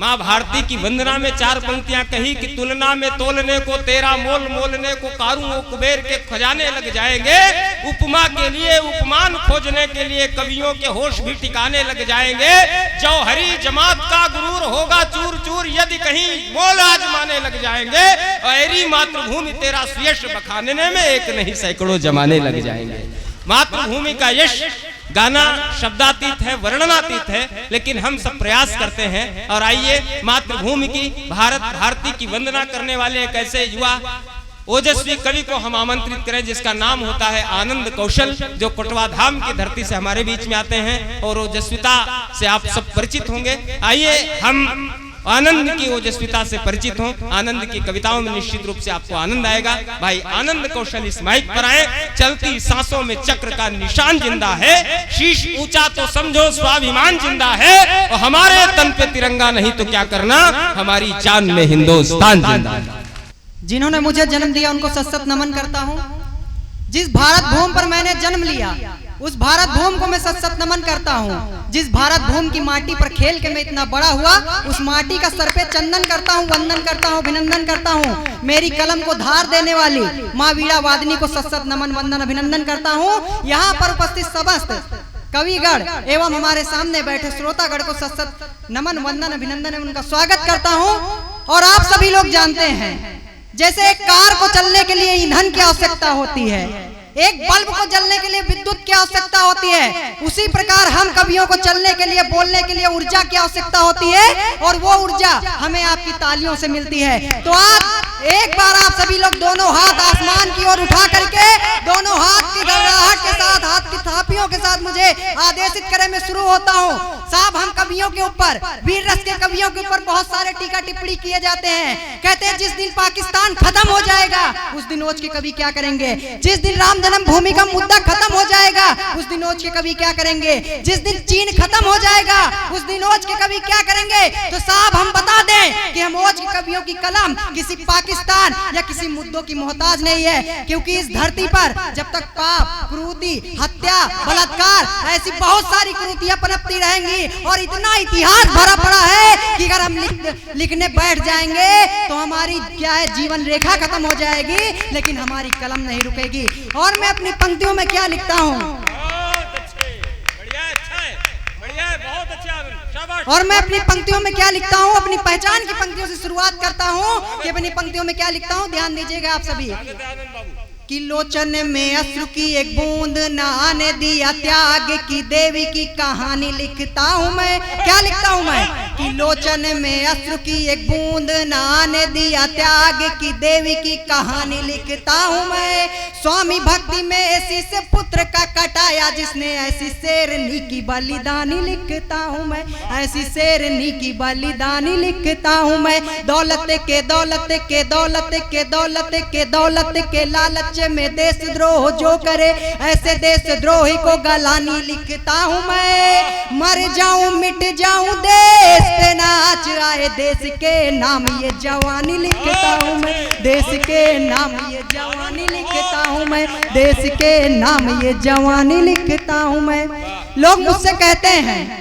माँ भारती की वंदना में 4 पंक्तियां कही कि तुलना में तोलने को तेरा मोल, मोलने को कारूं वो कुबेर के खजाने लग जाएंगे। उपमा के लिए उपमान खोजने के लिए कवियों के होश भी ठिकाने लग जाएंगे। जौहरी जमात का गुरूर होगा चूर चूर यदि कहीं मोल आजमाने लग जाएंगे। ऐरी मातृभूमि तेरा सुयश बखाने में एक नहीं सैकड़ों जमाने लग जाएंगे। मातृभूमि का यश गाना शब्दातीत है, वर्णनातीत है, लेकिन हम सब प्रयास करते हैं। और आइए मातृभूमि की भारती की वंदना करने वाले एक ऐसे युवा ओजस्वी कवि को हम आमंत्रित करें जिसका नाम होता है आनंद कौशल, जो कोटवा धाम की धरती से हमारे बीच में आते हैं और ओजस्विता से आप सब परिचित होंगे। आइए हम आनंद की ओजस्विता से परिचित हों। आनंद की कविताओं में निश्चित रूप से आपको आनंद आएगा। भाई आनंद कौशल इस माइक पर आए। चलती सांसों में चक्र का निशान जिंदा है, शीश ऊंचा तो समझो स्वाभिमान जिंदा है। और हमारे तन पे तिरंगा नहीं तो क्या करना, हमारी जान में हिंदुस्तान जिंदा है। जिन्होंने मुझे जन्म दिया उनको सशक्त नमन करता हूँ। जिस भारत भूमि पर मैंने जन्म लिया उस भारत भूमि को मैं सशक्त नमन करता हूँ। जिस भारत भूमि की माटी पर खेल के मैं इतना बड़ा हुआ उस माटी का सर पे चंदन करता हूँ, वंदन करता हूँ, अभिनंदन करता हूँ। मेरी कलम को धार देने वाली माँ वीणा वादनी को सशक्त नमन वंदन अभिनंदन करता हूँ। यहाँ पर उपस्थित समस्त कविगण एवं हमारे सामने बैठे श्रोतागण को सशक्त नमन वंदन अभिनंदन एवं उनका स्वागत करता हूँ। और आप सभी लोग जानते हैं जैसे एक कार को चलने के लिए ईंधन की आवश्यकता होती है, एक बल्ब को जलने के लिए विद्युत की आवश्यकता होती है, उसी प्रकार हम कवियों को चलने के लिए बोलने के लिए ऊर्जा की आवश्यकता होती है। और वो ऊर्जा हमें आपकी तालियों से मिलती है। तो आज एक बार आप सभी लोग दोनों हाथ आसमान की ओर उठा करके दोनों हाथ की गड़गड़ाहट के साथ, हाथ की थापियों के साथ मुझे आदेशित करें। मैं शुरू होता हूँ। साहब हम कवियों के ऊपर, वीर रस के कवियों के ऊपर बहुत सारे टीका टिप्पणी किए जाते हैं। कहते हैं जिस दिन पाकिस्तान खत्म हो जाएगा उस दिन ओज के कवि क्या करेंगे, जिस दिन राम जन्मभूमि का मुद्दा खत्म हो जाएगा उस दिन ओज के कवि क्या करेंगे, जिस दिन चीन खत्म हो जाएगा उस दिन ओज के कवि क्या करेंगे। तो साहब हम बता दें कि हम ओज के कवियों की कलम किसी पाकिस्तान या किसी मुद्दों की मोहताज नहीं है, क्योंकि इस धरती पर जब तक पाप, क्रूरति, हत्या, बलात्कार ऐसी बहुत सारी क्रूरतियां पनपती रहेंगी और इतना इतिहास भरा पड़ा है कि अगर हम लिखने बैठ जाएंगे तो हमारी क्या है जीवन रेखा खत्म हो जाएगी, लेकिन हमारी कलम नहीं रुकेगी। और मैं अपनी पंक्तियों में क्या लिखता हूँ, और मैं अपनी पंक्तियों में क्या लिखता हूँ, अपनी पहचान की पंक्तियों से शुरुआत करता हूँ कि अपनी पंक्तियों में क्या लिखता हूँ। ध्यान दीजिएगा आप सभी कि लोचन में अश्रु की एक बूंद न आने दिया त्याग की देवी की कहानी लिखता हूँ मैं। क्या लिखता हूँ मैं कि लोचन में अश्रु की एक बूंद न आने दिया त्याग की देवी की कहानी लिखता हूँ मैं। स्वामी भक्ति में ऐसी से पुत्र का कटाया जिसने ऐसी शेरनी की बलिदानी लिखता हूँ मैं, ऐसी शेरनी की बलिदानी लिखता हूँ मैं। दौलत के दौलत के दौलत के दौलत के दौलत के लालच में देशद्रोह जो करे ऐसे देशद्रोही को गलानी लिखता हूँ मैं। मर जाऊं मिट जाऊं देश पे नाच आए देश के नाम ये जवानी लिखता हूँ मैं, देश के नाम ये जवानी लिखता हूँ मैं, देश के नाम ये जवानी लिखता हूँ मैं। लोग मुझसे कहते हैं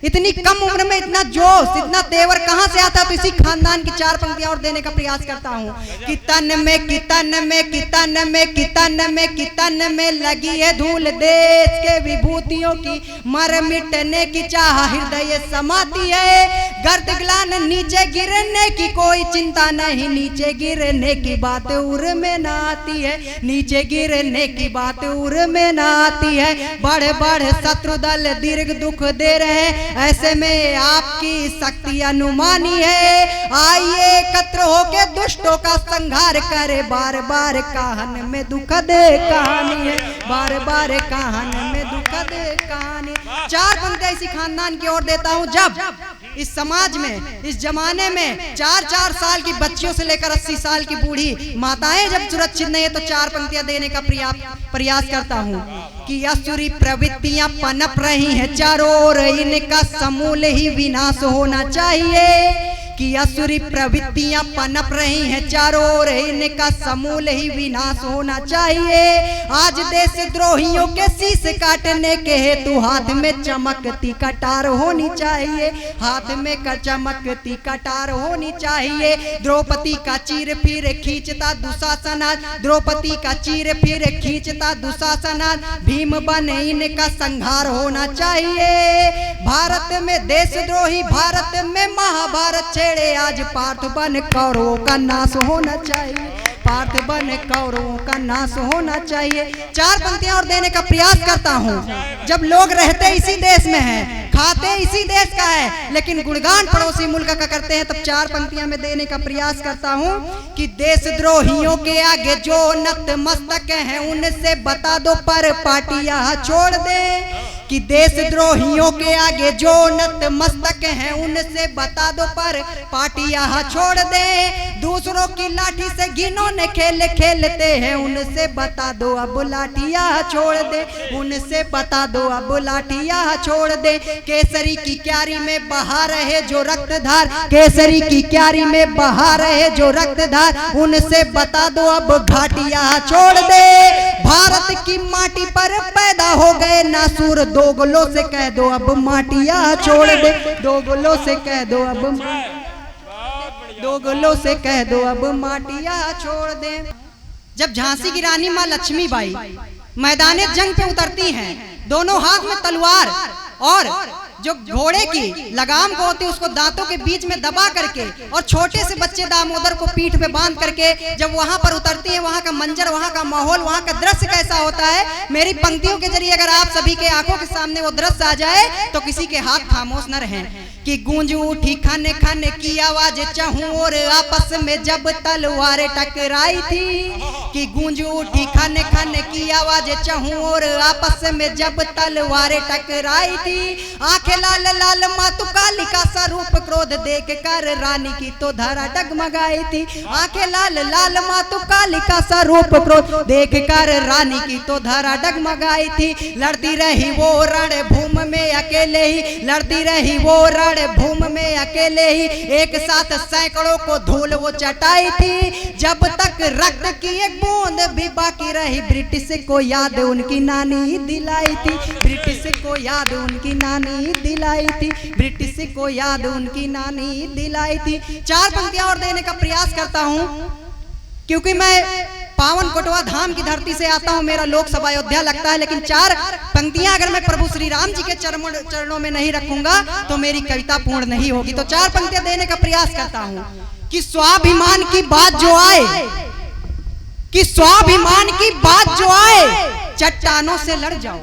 इतनी कम उम्र में इतना जोश, इतना तेवर कहाँ से आता है। तो इसी खानदान की 4 पंक्तियां और देने का प्रयास करता हूँ कि तन में कि तन में कि तन में कि तन में कि तन में लगी है धूल देश के विभूतियों की, मर मिटने की चाह हृदय समाती है। गर्द ग्लान नीचे गिरने की कोई चिंता नहीं, नीचे गिरने की बात उर में न आती है, नीचे गिरने की बात उर में न आती है। बढ़ बढ़ शत्रु दल दीर्घ दुख दे रहे ऐसे में आपकी शक्ति अनुमानी है। आइए एकत्र होके दुष्टों का संहार करे, बार बार कहानी में दुखद कहानी है, बार बार कहानी में दुखद कहानी। 4 पंक्तियां इसी खानदान की ओर देता हूँ। जब इस समाज में, इस जमाने में 4-4 साल की बच्चियों से लेकर 80 साल की बूढ़ी माताएं जब सुरक्षित नहीं है तो 4 पंक्तियां देने का प्रयास करता हूँ कि असुरी प्रवृत्तियां पनप रही हैं चारों ओर, इनका समूल ही विनाश होना चाहिए। कि असुरी प्रवृत्तियां पनप रही हैं चारों ओर, इनका समूल ही विनाश होना चाहिए। आज देशद्रोहियों के शीश काटने के हेतु हाथ में चमकती कटार होनी चाहिए, हाथ में चमकती कटार होनी चाहिए। द्रौपदी का चीर फिर खींचता दुशासन, द्रौपदी का चीर फिर खींचता दुशासन, भीम बने इनका संहार होना चाहिए। भारत में देशद्रोही, भारत में महाभारत छेड़े, आज पार्थ बन कौरवों का नाश होना चाहिए, पार्थ बन कौरवों का नाश होना चाहिए। 4 पंक्तियां और देने का प्रयास करता हूँ। जब लोग रहते इसी देश में हैं, खाते इसी देश का है, लेकिन गुणगान पड़ोसी मुल्क का करते हैं, तब 4 पंक्तियां में देने का प्रयास करता हूँ कि देशद्रोहियों के आगे जो नतमस्तक हैं उनसे बता दो पर पार्टियां छोड़ दे, कि देशद्रोहियों के आगे जो नतमस्तक हैं उनसे बता दो पर पार्टियां छोड़ दे। दूसरों की लाठी से घिनौने खेल खेलते हैं, उनसे बता दो अब लाठियां छोड़ दे, उनसे बता दो अब लाठियां छोड़ दे। केसरी की क्यारी में बहा रहे जो रक्तधार, केसरी की क्यारी में बहा रहे जो रक्तधार, उनसे बता दो अब घाटियां छोड़ दे। भारत की माटी पर पैदा हो गए नासूर, दोगलों से कह दो अब माटियां छोड़ दे, दोगलों से कह दो अब, दोगलों से कह दो अब माटियां छोड़ दे। जब झांसी की रानी मां लक्ष्मीबाई मैदाने जंग पे उतरती हैं, दोनों हाथ में तलवार और जो घोड़े की लगाम को होती है उसको दांतों के बीच में दबा करके, और छोटे से बच्चे दामोदर को पीठ पे बांध करके जब वहां पर उतरती है, वहां का मंजर, वहां का माहौल, वहां का दृश्य कैसा होता है, मेरी पंक्तियों के जरिए अगर आप सभी के आंखों के सामने वो दृश्य आ जाए तो किसी के हाथ खामोश न रहे। कि गूंज उठी खाने खाने की आवाज चाहूं और आपस में जब तलवारें टकराई थी, कि गूंज उठी खाने खाने की आवाज चाहूं और आपस में जब तलवारें टकराई थी। आंखें लाल लाल मातु कालिका सा रूप क्रोध देख कर रानी की तो धरा डगमगाई थी। आंखें लाल लाल मातु कालिका सा रूप क्रोध देख कर रानी की तो धरा डगमगाई थी। लड़ती रही वो रण भूमि में अकेले ही, लड़ती रही वो रण भूमि में अकेले ही, एक साथ सैकड़ों को धूल वो चटाई थी। जब तक रक्त की एक बूंद भी बाकी रही, ब्रिटिश को याद उनकी नानी दिलाई थी, ब्रिटिश को याद उनकी नानी दिलाई थी, ब्रिटिश को याद उनकी नानी दिलाई थी। 4 पंक्तियां और देने का प्रयास करता हूं, क्योंकि मैं पावन कोटवा धाम की धरती से आता हूं, मेरा लोकसभा अयोध्या लगता है, लेकिन 4 पंक्तियां अगर मैं प्रभु श्री राम जी के चरणों में नहीं रखूंगा तो मेरी कविता पूर्ण नहीं होगी। तो 4 पंक्तियां देने का प्रयास करता हूं कि स्वाभिमान की बात जो आए, कि स्वाभिमान की बात जो आए चट्टानों से लड़ जाओ,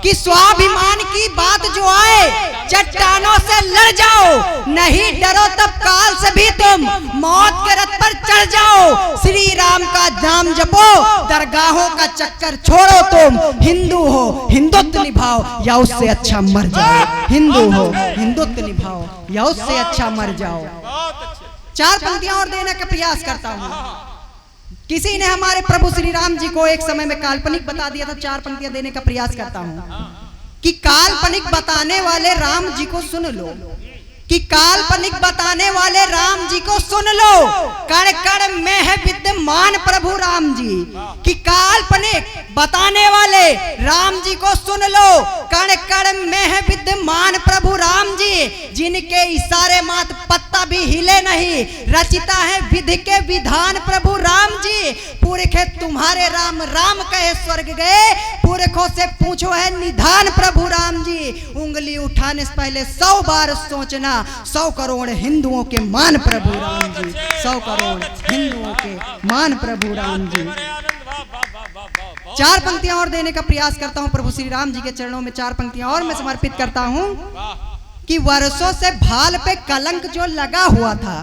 कि स्वाभिमान की बात जो आए चट्टानों से लड़ जाओ, नहीं डरो तब काल से भी तुम मौत के रथ पर चढ़ जाओ। श्री राम का नाम जपो, दरगाहों का चक्कर छोड़ो, तुम हिंदू हो हिंदुत्व निभाओ या उससे अच्छा मर जाओ, हिंदू हो हिंदुत्व निभाओ या उससे अच्छा मर जाओ। 4 पंक्तियां और देने का प्रयास करता हूं। किसी ने हमारे प्रभु श्री राम जी को एक समय में काल्पनिक बता दिया था, 4 पंक्तियां देने का प्रयास करता हूं कि काल्पनिक बताने वाले राम जी को सुन लो, कि काल्पनिक बताने वाले राम जी को सुन लो, कण कण में है विद्यमान प्रभु राम जी, कि काल्पनिक बताने वाले राम जी को सुन लो, कण कण में है विद्यमान प्रभु राम जी, जिनके इशारे मात पत्ता भी हिले नहीं, रचिता है विधि के विधान प्रभु राम जी। पुरखे तुम्हारे राम राम कहे स्वर्ग गए, पुरखों से पूछो है निधान प्रभु राम जी। उंगली उठाने से पहले 100 बार सोचना, 100 करोड़ हिंदुओं के मान प्रभु राम जी, 100 करोड़ हिंदुओं के मान प्रभु राम जी। 4 पंक्तियां और देने का प्रयास करता हूं प्रभु श्री राम जी के चरणों में। 4 पंक्तियां और मैं समर्पित करता हूं कि वर्षों से भाल पे कलंक जो लगा हुआ था,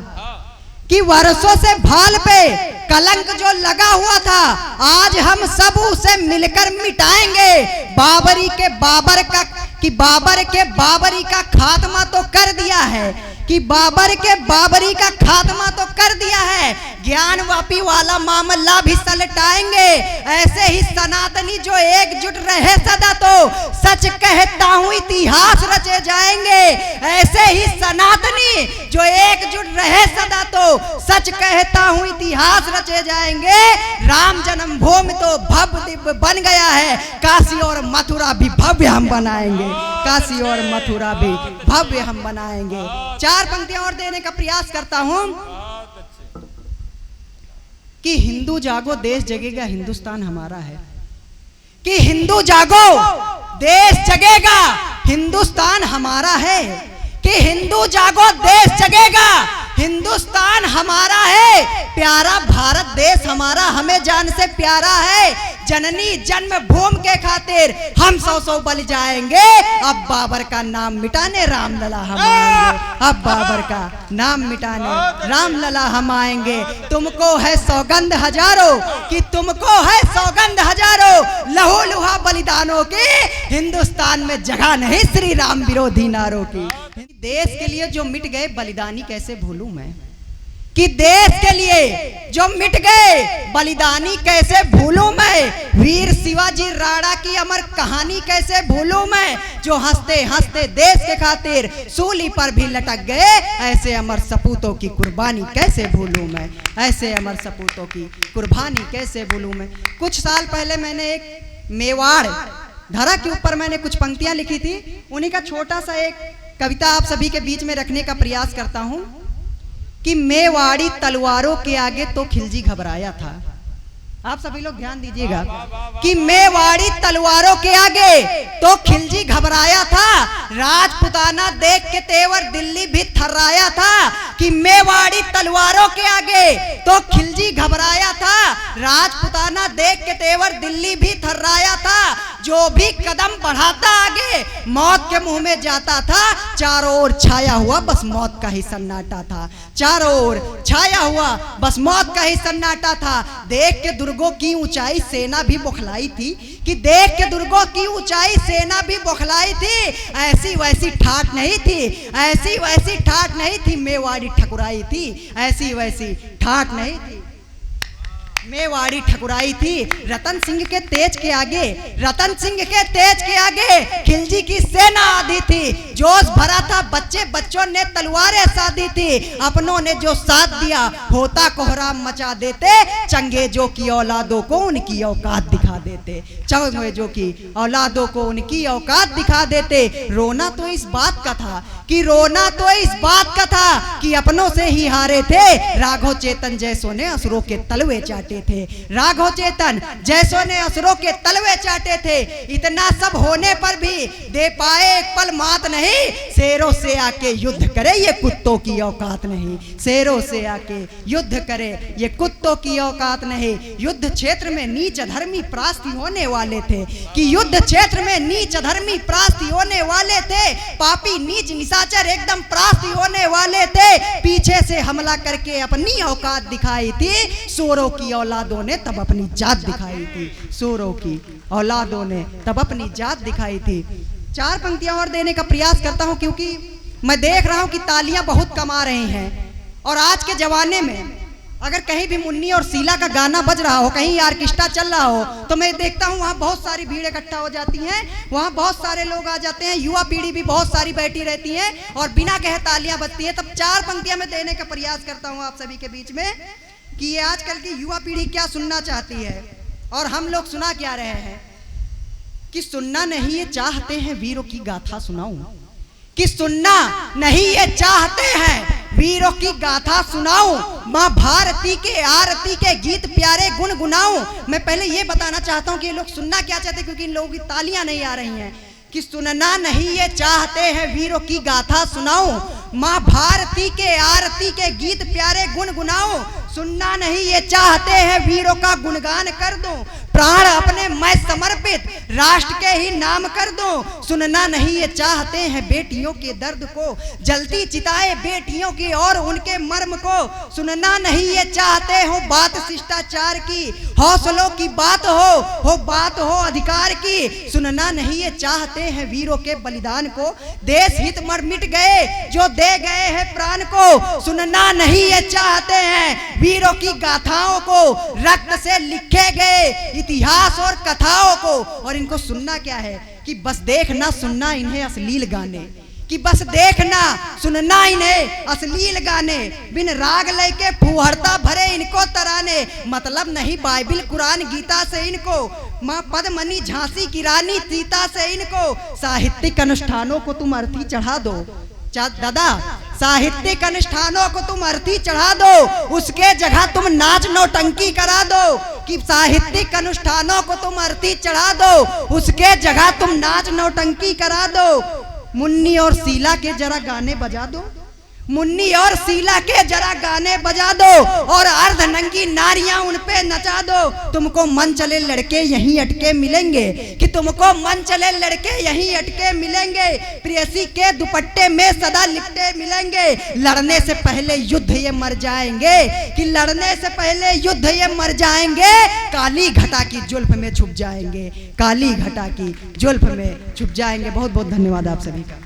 कि वर्षों से भाल पे कलंक जो लगा हुआ था, आज हम सब उसे मिलकर मिटाएंगे। बाबरी के बाबर का, कि बाबर के बाबरी का खात्मा तो कर दिया है, कि बाबर के बाबरी का खात्मा तो कर दिया है, ज्ञान वापी वाला मामला भी सलटाएंगे। ऐसे ही सनातनी जो एकजुट रहे सदा तो सच कहता हूँ इतिहास रचे जाएंगे। ऐसे ही सनातनी जो एकजुट रहे सदा तो सच कहता हूँ इतिहास रचे जाएंगे। राम जन्मभूमि तो भव्य दिव्य बन गया है, काशी और मथुरा भी भव्य हम बनाएंगे, काशी और मथुरा भी भव्य हम बनाएंगे। 4 पंक्तियां और देने का प्रयास करता हूं कि हिंदू जागो देश जगेगा, हिंदुस्तान हमारा है। कि हिंदू जागो देश जगेगा, हिंदुस्तान हमारा है। कि हिंदू जागो देश जगेगा, हिंदुस्तान हमारा है। प्यारा भारत देश हमारा हमें जान से प्यारा है। जननी जन्मभूमि के खातिर हम 100 बल जाएंगे। अब बाबर का नाम मिटाने रामलला हम आएंगे, अब बाबर का नाम मिटाने रामलला हम आएंगे। तुमको है सौगंध हजारों कि तुमको है सौगंध हजारों, लहू लुहा बलिदानों की हिंदुस्तान में जगह नहीं श्री राम विरोधी नारों की। देश के लिए जो मिट गए बलिदानी कैसे भूलूं मैं, कि देश के लिए जो मिट गए बलिदानी कैसे भूलूं मैं। वीर शिवाजी राणा की अमर कहानी कैसे भूलूं मैं, जो हंसते हंसते देश के खातिर सूली पर भी लटक गए। ऐसे अमर सपूतों की कुर्बानी कैसे भूलूं मैं, ऐसे अमर सपूतों की कुर्बानी कैसे भूलूं मैं। कुछ साल पहले मैंने एक मेवाड़ धरा के ऊपर मैंने कुछ पंक्तियां लिखी थी, उन्हीं का छोटा सा एक कविता आप सभी के बीच में रखने का प्रयास करता हूं कि मेवाड़ी तलवारों के आगे तो खिलजी घबराया था। आप सभी लोग ध्यान दीजिएगा कि मेवाड़ी तलवारों के आगे तो खिलजी घबराया था। राजपुताना देख के तेवर दिल्ली भी थर्राया था। कि मेवाड़ी तलवारों के आगे तो खिलजी घबराया था, राजपुताना देख के तेवर दिल्ली भी थर्राया था। जो भी कदम बढ़ाता आगे मौत के मुंह में जाता था। चारों ओर छाया हुआ बस मौत का ही सन्नाटा था, चारों ओर छाया हुआ बस मौत का ही सन्नाटा था। देख के दुर्गों की ऊंचाई सेना भी बौखलाई थी, कि देख के दुर्गों की ऊंचाई सेना भी बौखलाई थी। ऐसी वैसी ठाठ नहीं थी, ऐसी वैसी ठाठ नहीं थी, मेवाड़ी ठकुराई थी। ऐसी वैसी ठाठ नहीं थी, मेवाड़ी ठकुराई थी। रतन सिंह के तेज के आगे, रतन सिंह के तेज के आगे खिलजी की सेना आधी थी। जोश भरा था बच्चे बच्चों ने तलवारें साधी थी। अपनों ने जो साथ दिया होता कोहराम मचा देते। चंगेजों की औलादों को उनकी औकात दिखा देते, चंगेजों की औलादों को उनकी औकात दिखा देते। रोना तो इस बात का था, कि रोना तो इस बात का था कि अपनों से ही हारे थे। राघव चेतन जैसों ने असुरों के तलवे चाटे थे, राघव चेतन जैसों ने असुरों के तलवे चाटे थे। इतना सब होने पर भी दे पाए एक पल मात नहीं। शेरों से आके युद्ध करे ये कुत्तों की औकात नहीं, शेरों से आके युद्ध करे ये कुत्तों की औकात नहीं। युद्ध क्षेत्र में नीच धर्मी प्रास्ती होने वाले थे, कि युद्ध क्षेत्र में नीच धर्मी प्रास्ती होने वाले थे। पापी नीच निशाचर एकदम प्रास्ती होने वाले थे। पीछे से हमला करके अपनी औकात दिखाई थी। सूरों की औलादों ने तब अपनी जात दिखाई थी, सूरों की औलादों ने तब अपनी जात दिखाई थी। 4 पंक्तियां और देने का प्रयास करता हूं, क्योंकि मैं देख रहा हूं कि तालियां बहुत कमा रही हैं। और आज के जमाने में अगर कहीं भी मुन्नी और शीला का गाना बज रहा हो, कहीं ऑर्केस्ट्रा चल रहा हो, तो मैं देखता हूँ वहाँ बहुत सारी भीड़ इकट्ठा हो जाती हैं, वहाँ बहुत सारे लोग आ जाते हैं, युवा पीढ़ी भी बहुत सारी बैठी रहती है और बिना कहे तालियां बजती है। तब 4 पंक्तियां मैं देने का प्रयास करता हूँ आप सभी के बीच में कि ये आजकल की युवा पीढ़ी क्या सुनना चाहती है और हम लोग सुना क्या रहे हैं। कि सुनना नहीं ये चाहते हैं वीरों की गाथा सुनाऊं, कि सुनना नहीं ये चाहते हैं वीरों की गाथा सुनाऊं। माँ भारती के आरती के गीत प्यारे गुनगुनाऊं। मैं पहले ये बताना चाहता हूँ कि ये लोग सुनना क्या चाहते हैं, क्योंकि इन लोगों की तालियां नहीं आ रही हैं। कि सुनना नहीं ये चाहते हैं वीरों की गाथा सुनाऊं, माँ भारती के आरती के गीत प्यारे गुनगुनाऊं। सुनना नहीं ये चाहते हैं वीरों का गुणगान कर दूं, प्राण अपने मैं समर्पित राष्ट्र के ही नाम कर दूं। सुनना नहीं ये चाहते हैं बेटियों के दर्द को, जलती चिताएं बेटियों की और उनके मर्म को। सुनना नहीं ये चाहते हो बात शिष्टाचार की, हौसलों की बात हो बात हो अधिकार की। सुनना नहीं ये चाहते हैं वीरों के बलिदान को, देश हित मर मिट गए जो दे गए हैं प्राण को। सुनना नहीं ये चाहते हैं वीरों की गाथाओं को, रक्त से लिखे गए इतिहास और कथाओं को। और इनको सुनना क्या है कि बस देखना सुनना इन्हें अश्लील गाने, कि बस देखना सुनना इन्हें अश्लील गाने। बिन राग लय के फुहड़ता भरे इनको तराने, मतलब नहीं बाइबिल कुरान गीता से इनको, माँ पद्मनी झांसी की रानी सीता से इनको। साहित्यिक अनुष्ठानों को तुम अर्थी चढ़ा दो दादा, साहित्यिक अनुष्ठानों को तुम अर्थी चढ़ा दो, उसके जगह तुम नाच नौटंकी करा दो। कि साहित्यिक अनुष्ठानों को तुम अर्थी चढ़ा दो, उसके जगह तुम नाच नौटंकी करा दो। मुन्नी और शीला के जरा गाने बजा दो, मुन्नी और शीला के जरा गाने बजा दो, और अर्धनंगी नारियां उन पे नचा दो। तुमको मन चले लड़के यहीं अटके मिलेंगे, कि तुमको मन चले लड़के यहीं अटके मिलेंगे। प्रेयसी के दुपट्टे में सदा लिपटे मिलेंगे, लड़ने से पहले युद्ध ये मर जाएंगे, कि लड़ने से पहले युद्ध ये मर जाएंगे। काली घटा की जुल्फ में छुप जाएंगे, काली घटा की जुल्फ में छुप जाएंगे। बहुत बहुत धन्यवाद आप सभी का।